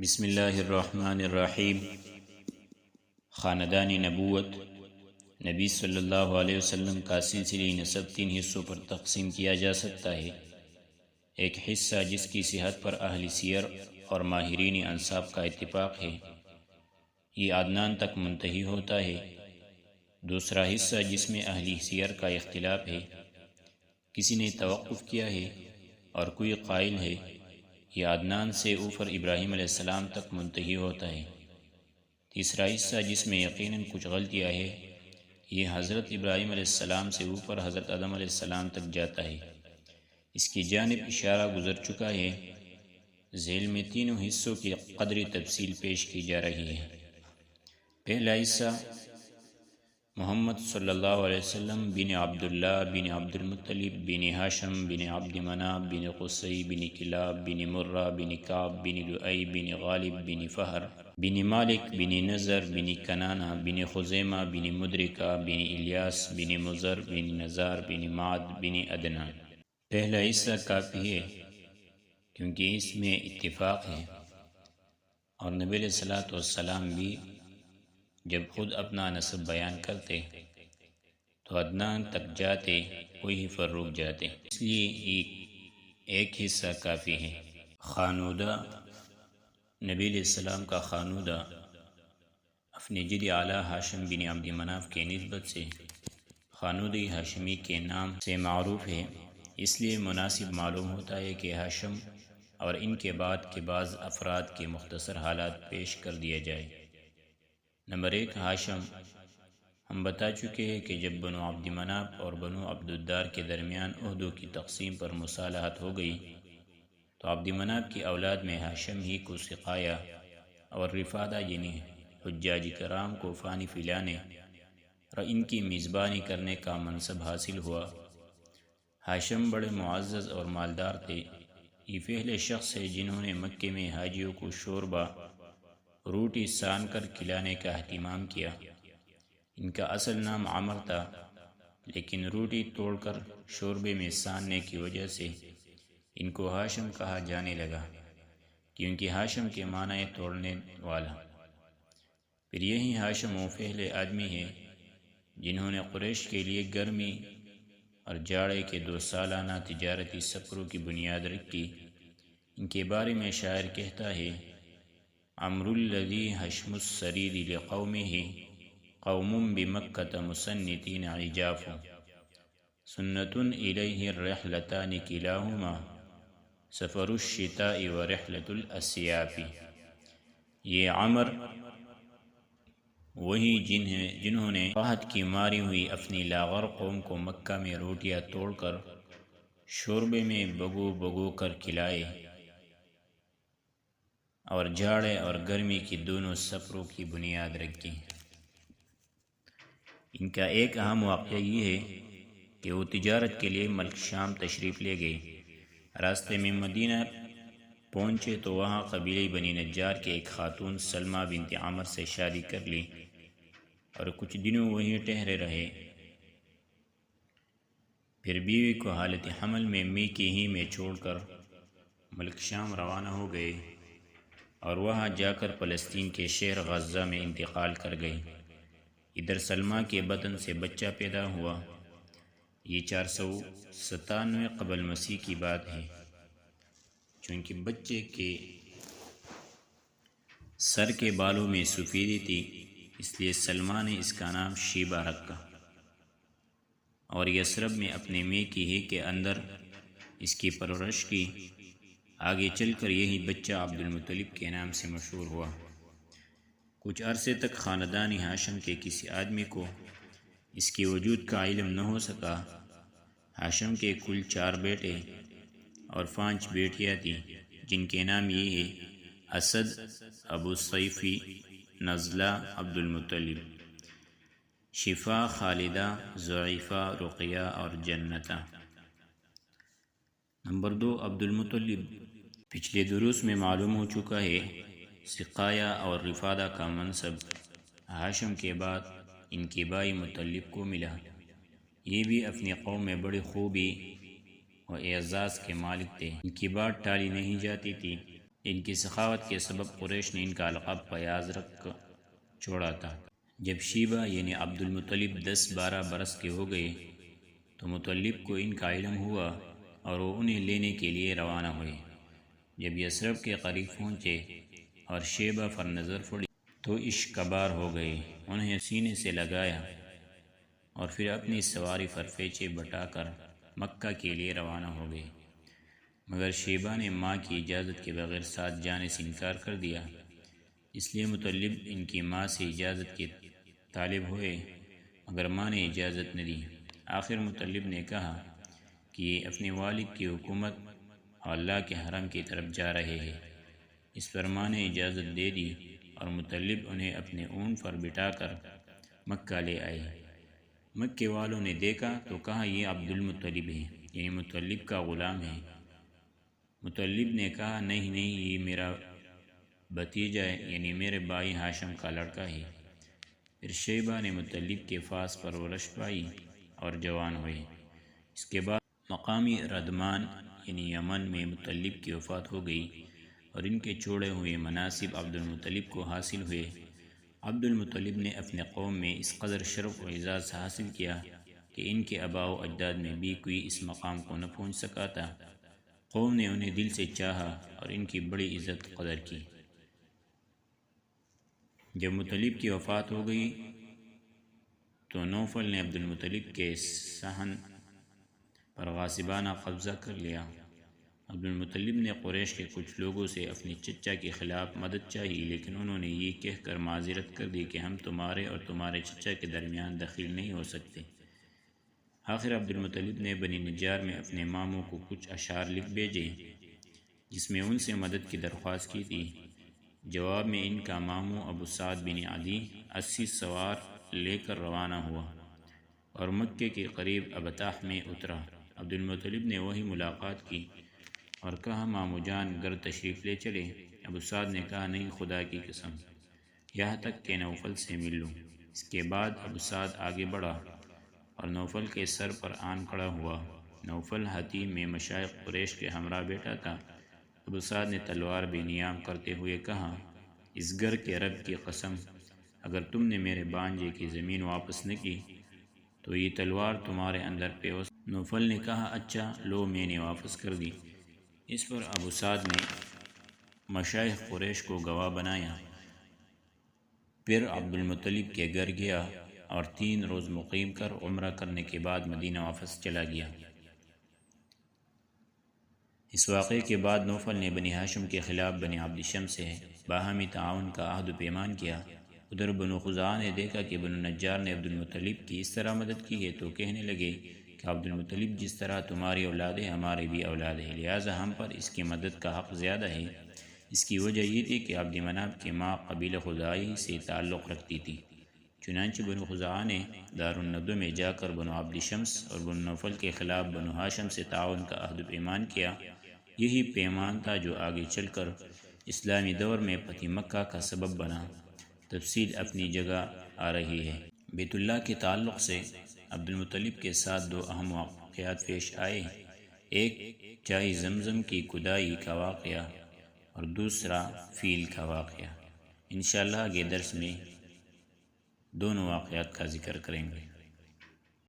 بسم اللہ الرحمن الرحیم۔ خاندان نبوت نبی صلی اللہ علیہ وسلم کا سلسلہ نسب 3 حصوں پر تقسیم کیا جا سکتا ہے۔ ایک حصہ جس کی صحت پر اہل سیر اور ماہرین انساب کا اتفاق ہے، یہ عدنان تک منتہی ہوتا ہے۔ دوسرا حصہ جس میں اہل سیر کا اختلاف ہے، کسی نے توقف کیا ہے اور کوئی قائل ہے یہ عدنان سے اوپر ابراہیم علیہ السلام تک منتہی ہوتا ہے۔ تیسرا حصہ جس میں یقیناً کچھ غلطیاں ہے، یہ حضرت ابراہیم علیہ السلام سے اوپر حضرت آدم علیہ السلام تک جاتا ہے۔ اس کی جانب اشارہ گزر چکا ہے۔ ذیل میں تینوں حصوں کی قدری تفصیل پیش کی جا رہی ہے۔ پہلا حصہ محمد صلی اللہ علیہ وسلم بن عبداللہ بن عبد المطلب بن ہاشم بن عبد مناف بن قصی بن کلاب بن مرہ بن کعب بن لؤی بن غالب بن فہر بن مالک بن نضر بن کنانہ بن خزیمہ بن مدرکہ بن الیاس بن مضر بن نزار بن معد بن عدنان۔ پہلا حصہ کافی ہے کیونکہ اس میں اتفاق ہے، اور نبی علیہ الصلوۃ والسلام بھی جب خود اپنا نسب بیان کرتے تو عدنان تک جاتے، وہی پر رک جاتے، اس لیے ایک حصہ کافی ہے۔ خانودہ نبی علیہ السلام کا خانودہ اپنے جد اعلیٰ ہاشم بن عبد مناف کے نسبت سے خانودی ہاشمی کے نام سے معروف ہے، اس لیے مناسب معلوم ہوتا ہے کہ ہاشم اور ان کے بعد کے بعض افراد کے مختصر حالات پیش کر دیا جائے۔ نمبر 1، ہاشم۔ ہم بتا چکے ہیں کہ جب بنو عبد مناف اور بنو عبد الدار کے درمیان عہدوں کی تقسیم پر مصالحت ہو گئی تو عبد مناف کی اولاد میں ہاشم ہی کو سقایا اور رفادہ یعنی حجاج کرام کو پانی پلانے اور ان کی میزبانی کرنے کا منصب حاصل ہوا۔ ہاشم بڑے معزز اور مالدار تھے۔ یہ پہلے شخص ہے جنہوں نے مکے میں حاجیوں کو شوربہ روٹی سان کر کھلانے کا اہتمام کیا۔ ان کا اصل نام عمر تھا، لیکن روٹی توڑ کر شوربے میں ساننے کی وجہ سے ان کو ہاشم کہا جانے لگا، کیونکہ ہاشم کے معنی توڑنے والا۔ پھر یہی ہاشم وہ پہلے آدمی ہے جنہوں نے قریش کے لیے گرمی اور جاڑے کے 2 سالانہ تجارتی سفروں کی بنیاد رکھی۔ ان کے بارے میں شاعر کہتا ہے: عمرو الذی حشم السرید لقومہ قوم بمکۃ مسنتین عجاف سنۃ الیہ الرحلتان کلاہما سفر الشتاء ورحلۃ الاسیاف۔ یہ عمر وہی جنہوں نے قحط کی ماری ہوئی اپنی لاغر قوم کو مکہ میں روٹیاں توڑ کر شوربے میں بگو بگو کر کھلائے اور جاڑے اور گرمی کی دونوں سفروں کی بنیاد رکھی۔ ان کا ایک اہم واقعہ یہ ہے کہ وہ تجارت کے لیے ملک شام تشریف لے گئے۔ راستے میں مدینہ پہنچے تو وہاں قبیلہ بنی نجار کے ایک خاتون سلمہ بنت عامر سے شادی کر لی اور کچھ دنوں وہیں ٹھہرے رہے۔ پھر بیوی کو حالت حمل میں مکہ ہی میں چھوڑ کر ملک شام روانہ ہو گئے اور وہاں جا کر فلسطین کے شہر غزہ میں انتقال کر گئے۔ ادھر سلمہ کے بطن سے بچہ پیدا ہوا۔ یہ 497 قبل مسیح کی بات ہے۔ چونکہ بچے کے سر کے بالوں میں سفیدی تھی، اس لیے سلمہ نے اس کا نام شیبہ رکھا اور یثرب میں اپنے میکی ہی کے اندر اس کی پرورش کی۔ آگے چل کر یہی بچہ عبد المطلب کے نام سے مشہور ہوا۔ کچھ عرصے تک خاندان ہاشم کے کسی آدمی کو اس کے وجود کا علم نہ ہو سکا۔ ہاشم کے کل 4 بیٹے اور 5 بیٹیاں تھیں، جن کے نام یہ ہیں: اسد، ابو صیفی، نزلہ، عبد المطلب، شفا، خالدہ، ضعیفہ، رقیہ اور جنتہ۔ نمبر 2، عبد المطلب۔ پچھلے دروس میں معلوم ہو چکا ہے سقایا اور رفادہ کا منصب ہاشم کے بعد ان کے بھائی مطلب کو ملا۔ یہ بھی اپنی قوم میں بڑی خوبی و اعزاز کے مالک تھے۔ ان کی بات ٹالی نہیں جاتی تھی۔ ان کی سخاوت کے سبب قریش نے ان کا لقب فیاض رکھ کر چھوڑا تھا۔ جب شیبہ یعنی عبد المطلب 10-12 برس کے ہو گئے تو مطلب کو ان کا علم ہوا اور وہ انہیں لینے کے لیے روانہ ہوئے۔ جب یثرب کے قریب پہنچے اور شیبہ پر نظر پڑی تو عشق کبار ہو گئے، انہیں سینے سے لگایا اور پھر اپنی سواری پر پیچھے بٹا کر مکہ کے لیے روانہ ہو گئے، مگر شیبہ نے ماں کی اجازت کے بغیر ساتھ جانے سے انکار کر دیا، اس لیے مطلب ان کی ماں سے اجازت کے طالب ہوئے مگر ماں نے اجازت نہ دی۔ آخر مطلب نے کہا کہ یہ اپنے والد کی حکومت اور اللہ کے حرم کی طرف جا رہے ہیں۔ اس پر ماں نے اجازت دے دی اور مطلب انہیں اپنے اونٹ پر بٹھا کر مکہ لے آئے۔ مکے والوں نے دیکھا تو کہا یہ عبد المطلب ہے، یعنی مطلب کا غلام ہے۔ مطلب نے کہا نہیں یہ میرا بھتیجا ہے، یعنی میرے بھائی ہاشم کا لڑکا ہے۔ پھر شیبہ نے مطلب کے پاس پرورش پائی اور جوان ہوئے۔ اس کے بعد مقامی ردمان یعنی یمن میں مطلب کی وفات ہو گئی اور ان کے چھوڑے ہوئے مناصب عبد المطلب کو حاصل ہوئے۔ عبد المطلب نے اپنے قوم میں اس قدر شرف و اعزاز حاصل کیا کہ ان کے آباء و اجداد میں بھی کوئی اس مقام کو نہ پہنچ سکا تھا۔ قوم نے انہیں دل سے چاہا اور ان کی بڑی عزت قدر کی۔ جب مطلب کی وفات ہو گئی تو نوفل نے عبد المطلب کے صحن پر غاصبانہ قبضہ کر لیا۔ عبد المطلب نے قریش کے کچھ لوگوں سے اپنی چچا کے خلاف مدد چاہی، لیکن انہوں نے یہ کہہ کر معذرت کر دی کہ ہم تمہارے اور تمہارے چچا کے درمیان دخیل نہیں ہو سکتے۔ آخر عبد المطلب نے بنی نجار میں اپنے ماموں کو کچھ اشعار لکھ بھیجے جس میں ان سے مدد کی درخواست کی تھی۔ جواب میں ان کا ماموں ابو سعد بن عدی 80 سوار لے کر روانہ ہوا اور مکے کے قریب ابتاح میں اترا۔ عبد المطلب نے وہی ملاقات کی اور کہا مامو جان گھر تشریف لے چلے۔ ابو سعد نے کہا نہیں خدا کی قسم، یہاں تک کہ نوفل سے مل لوں۔ اس کے بعد ابو سعد آگے بڑھا اور نوفل کے سر پر آن کھڑا ہوا۔ نوفل ہاتھی میں مشائخ قریش کے ہمراہ بیٹھا تھا۔ ابو سعد نے تلوار بے نیام کرتے ہوئے کہا اس گھر کے رب کی قسم، اگر تم نے میرے بانجے کی زمین واپس نہ کی تو یہ تلوار تمہارے اندر پیوست۔ نوفل نے کہا اچھا لو میں نے واپس کر دی۔ اس پر ابو سعد نے مشائخ قریش کو گواہ بنایا۔ پھر عبد المطلب کے گھر گیا اور 3 روز مقیم کر عمرہ کرنے کے بعد مدینہ واپس چلا گیا۔ اس واقعے کے بعد نوفل نے بنی ہاشم کے خلاف بنی عبد شمس سے باہمی تعاون کا عہد و پیمان کیا۔ ادھر بنو خزاعہ نے دیکھا کہ بنو نجار نے عبد المطلب کی اس طرح مدد کی ہے تو کہنے لگے کہ عبد المطلب جس طرح تمہاری اولاد ہے ہماری بھی اولاد ہے، لہٰذا ہم پر اس کی مدد کا حق زیادہ ہے۔ اس کی وجہ یہ تھی کہ عبد مناف کی ماں قبیلہ خزاعی سے تعلق رکھتی تھی۔ چنانچہ بنو خزاعہ نے دارالندوہ میں جا کر بنو عبد شمس اور بنو نوفل کے خلاف بنو ہاشم سے تعاون کا عہد و پیمان کیا۔ یہی پیمان تھا جو آگے چل کر اسلامی دور میں فتح مکہ کا سبب بنا۔ تفصیل اپنی جگہ آ رہی ہے۔ بیت اللہ کے تعلق سے عبد المطلب کے ساتھ 2 اہم واقعات پیش آئے، ایک چائے زمزم کی کھدائی کا واقعہ اور دوسرا فیل کا واقعہ۔ انشاءاللہ آگے درس میں دونوں واقعات کا ذکر کریں گے۔